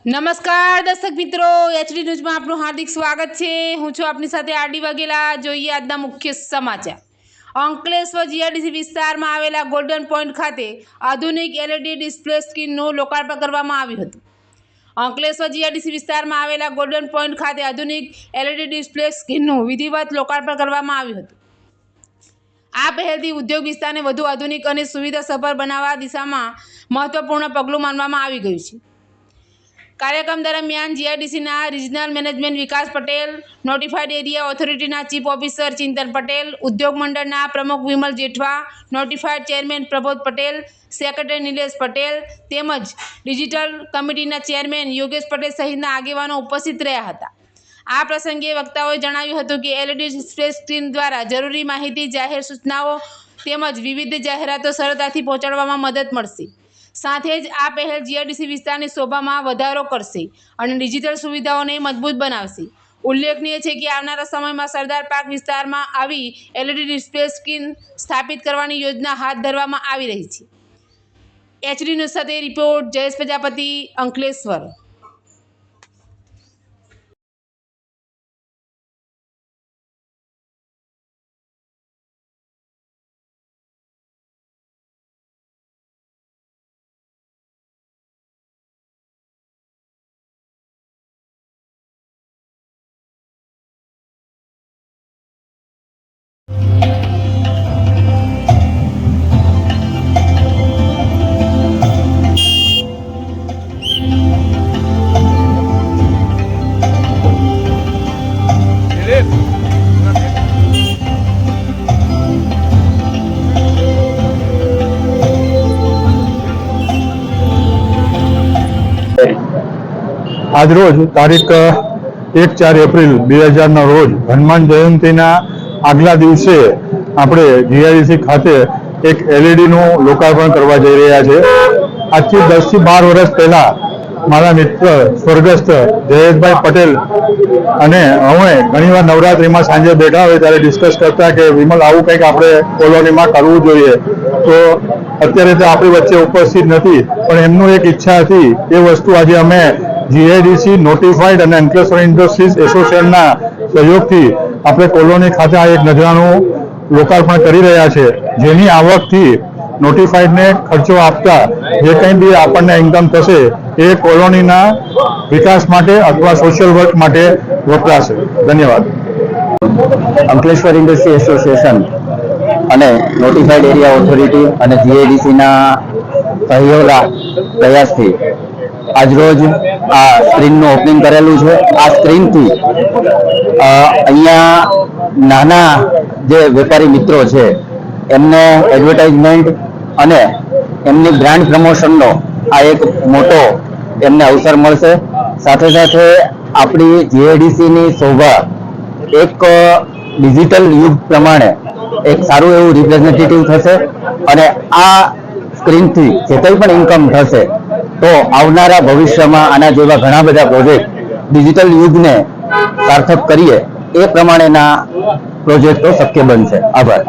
નમસ્કાર દર્શક મિત્રો, એચડી ન્યૂઝમાં આપનું હાર્દિક સ્વાગત છે। હું છું આપની સાથે આરડી વાઘેલા। જોઈએ આજના મુખ્ય સમાચાર। અંકલેશ્વર જીઆઈડીસી વિસ્તારમાં આવેલા ગોલ્ડન પોઈન્ટ ખાતે આધુનિક એલઈડી ડિસ્પ્લે સ્ક્રીનનું લોકાર્પણ કરવામાં આવ્યું હતું। અંકલેશ્વર જીઆઈડીસી વિસ્તારમાં આવેલા ગોલ્ડન પોઈન્ટ ખાતે આધુનિક એલઈડી ડિસ્પ્લે સ્ક્રીનનું વિધિવત લોકાર્પણ કરવામાં આવ્યું હતું। આ પહેલથી ઉદ્યોગ વિસ્તારને વધુ આધુનિક અને સુવિધાસભર બનાવવા દિશામાં મહત્વપૂર્ણ પગલું માનવામાં આવી ગયું છે। કાર્યક્રમ દરમિયાન જીઆઈડીસીના regional management Vikas Patel, notified area ઓથોરિટીના ચીફ ઓફિસર ચિંતન પટેલ, ઉદ્યોગ મંડળના પ્રમુખ Vimal Jethwa, notified chairman Prabodh Patel, secretary Nilesh Patel તેમજ ડિજિટલ કમિટીના ચેરમેન યોગેશ પટેલ સહિતના આગેવાનો ઉપસ્થિત રહ્યા હતા। આ પ્રસંગે વક્તાઓએ જણાવ્યું હતું કે એલઈડી ડિસ્પ્લે સ્ક્રીન દ્વારા જરૂરી માહિતી, જાહેર સૂચનાઓ તેમજ વિવિધ જાહેરાતો સરળતાથી પહોંચાડવામાં મદદ મળશે। સાથે જ આ પહેલ જીઆઈડીસી વિસ્તારની શોભામાં વધારો કરશે અને ડિજિટલ સુવિધાઓને મજબૂત બનાવશે। ઉલ્લેખનીય છે કે આવનારા સમયમાં સરદાર પાર્ક વિસ્તારમાં આવી એલઈડી ડિસ્પ્લે સ્ક્રીન સ્થાપિત કરવાની યોજના હાથ ધરવામાં આવી રહી છે। એચડી ન્યૂઝ સાથે રિપોર્ટ જયેશ પ્રજાપતિ, અંકલેશ્વર। આજરોજ તારીખ 1-4 એપ્રિલ 2000 રોજ હનુમાન જયંતિના આગલા દિવસે આપણે જીઆઈડીસી ખાતે એક એલઈડીનું લોકાર્પણ કરવા જઈ રહ્યા છે। આજથી 10 થી 12 વર્ષ પહેલા મારા મિત્ર સ્વર્ગસ્થ જયેશભાઈ પટેલ અને અમે ઘણીવાર નવરાત્રિમાં સાંજે બેઠા હોય ત્યારે ડિસ્કસ કરતા કે વિમલ આવું કંઈક આપણે કોલોનીમાં કરવું જોઈએ। તો અત્યારે તો આપણી વચ્ચે ઉપસ્થિત નથી, પણ એમનું એક ઈચ્છા હતી, એ વસ્તુ આજે અમે જીઆઈડીસી નોટિફાઈડ અને અંકલેશ્વર ઇન્ડસ્ટ્રીઝ એસોસિએશનના સહયોગથી આપણે કોલોની ખાતે આ એક નજરાનું લોકાર્પણ કરી રહ્યા છે, જેની આવકથી નોટિફાઈડને ખર્ચો આપતા જે કંઈ બી આપણને ઇન્કમ થશે એ કોલોનીના વિકાસ માટે અથવા સોશિયલ વર્ક માટે વપરાશે। ધન્યવાદ। અંકલેશ્વર ઇન્ડસ્ટ્રી એસોસિએશન અને નોટિફાઈડ એરિયા ઓથોરિટી અને જીઆઈડીસીના સહયોગના પ્રયાસથી આજરોજ આ સ્ક્રીનનું ઓપનિંગ કરેલું છે। આ સ્ક્રીનથી અહીંયા નાના જે વેપારી મિત્રો છે એમને એડવર્ટાઇઝમેન્ટ અને એમની બ્રાન્ડ પ્રમોશનનો આ એક મોટો એમને અવસર મળશે। સાથે સાથે આપણી જીઆઈડીસીની શોભા એક ડિજિટલ યુગ પ્રમાણે એક સારું એવું રિપ્રેઝેન્ટેટિવ થશે અને આ સ્ક્રીનથી જે કંઈ પણ ઇન્કમ થશે તો આવનારા ભવિષ્યમાં આના જેવા ઘણા બધા પ્રોજેક્ટ ડિજિટલ યુગને સાર્થક કરીએ એ પ્રમાણેના પ્રોજેક્ટો શક્ય બનશે। આભાર।